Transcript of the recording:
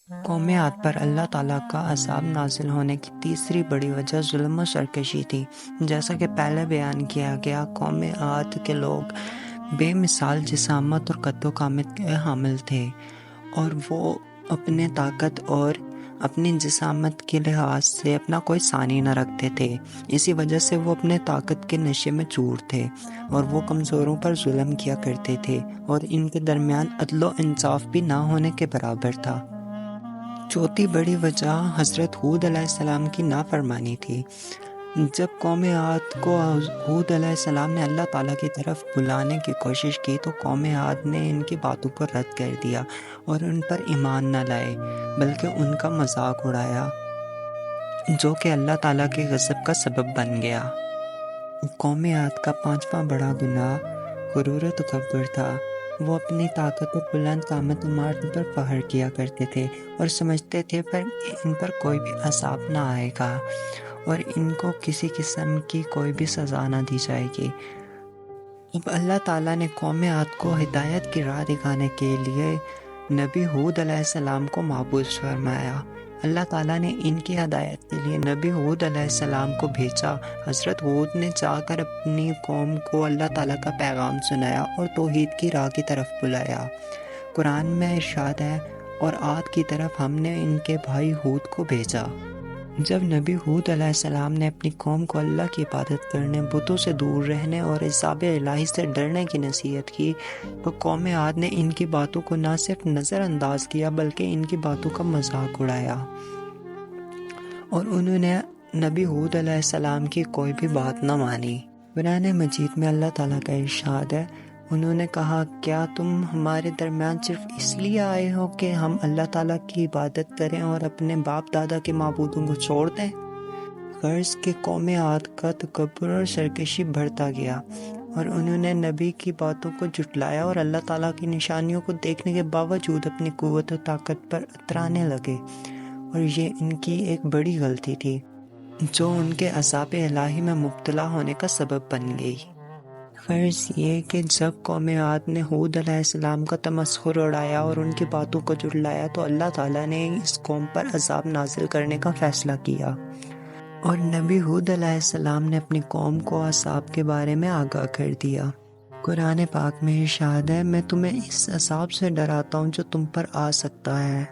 قوم عاد پر اللہ تعالیٰ کا عذاب نازل ہونے کی تیسری بڑی وجہ ظلم و سرکشی تھی۔ جیسا کہ پہلے بیان کیا گیا، قوم عاد کے لوگ بے مثال جسامت اور قد و قامت کے حامل تھے، اور وہ اپنے طاقت اور اپنی جسامت کے لحاظ سے اپنا کوئی ثانی نہ رکھتے تھے۔ اسی وجہ سے وہ اپنے طاقت کے نشے میں چور تھے، اور وہ کمزوروں پر ظلم کیا کرتے تھے، اور ان کے درمیان عدل و انصاف بھی نہ ہونے کے برابر تھا۔ چوتھی بڑی وجہ حضرت ہود علیہ السلام کی نافرمانی تھی۔ جب قوم عاد کو ہود علیہ السلام نے اللہ تعالیٰ کی طرف بلانے کی کوشش کی تو قوم عاد نے ان کی باتوں کو رد کر دیا اور ان پر ایمان نہ لائے، بلکہ ان کا مذاق اڑایا، جو کہ اللہ تعالیٰ کے غضب کا سبب بن گیا۔ قوم عاد کا پانچواں بڑا گناہ غرور و تکبر تھا۔ وہ اپنی طاقت اور بلند قامت عمارتوں پر فخر کیا کرتے تھے اور سمجھتے تھے پر ان پر کوئی بھی عذاب نہ آئے گا اور ان کو کسی قسم کی کوئی بھی سزا نہ دی جائے گی۔ اب اللہ تعالیٰ نے قوم عاد کو ہدایت کی راہ دکھانے کے لیے نبی ہود علیہ السلام کو مبعوث فرمایا۔ اللہ تعالیٰ نے ان کی ہدایت کے لیے نبی ہود علیہ السلام کو بھیجا۔ حضرت ہود نے جا کر اپنی قوم کو اللہ تعالیٰ کا پیغام سنایا اور توحید کی راہ کی طرف بلایا۔ قرآن میں ارشاد ہے، اور عاد کی طرف ہم نے ان کے بھائی ہود کو بھیجا۔ جب نبی ہود علیہ السلام نے اپنی قوم کو اللہ کی عبادت کرنے، بتوں سے دور رہنے اور عذاب الہی سے ڈرنے کی نصیحت کی تو قوم عاد نے ان کی باتوں کو نہ صرف نظر انداز کیا بلکہ ان کی باتوں کا مذاق اڑایا، اور انہوں نے نبی ہود علیہ السلام کی کوئی بھی بات نہ مانی۔ قرآن مجید میں اللہ تعالیٰ کا ارشاد ہے، انہوں نے کہا، کیا تم ہمارے درمیان صرف اس لیے آئے ہو کہ ہم اللہ تعالیٰ کی عبادت کریں اور اپنے باپ دادا کے معبودوں کو چھوڑ دیں؟ غرض کہ قوم عاد کا تکبر اور سرکشی بڑھتا گیا، اور انہوں نے نبی کی باتوں کو جھٹلایا اور اللہ تعالیٰ کی نشانیوں کو دیکھنے کے باوجود اپنی قوت و طاقت پر اترانے لگے، اور یہ ان کی ایک بڑی غلطی تھی جو ان کے عذاب الہی میں مبتلا ہونے کا سبب بن گئی۔ غرض یہ کہ جب قوم عاد نے ہود علیہ السلام کا تمسخر اڑایا اور ان کی باتوں کو جھٹلایا تو اللہ تعالیٰ نے اس قوم پر عذاب نازل کرنے کا فیصلہ کیا، اور نبی ہود علیہ السلام نے اپنی قوم کو عذاب کے بارے میں آگاہ کر دیا۔ قرآن پاک میں ارشاد ہے، میں تمہیں اس عذاب سے ڈراتا ہوں جو تم پر آ سکتا ہے۔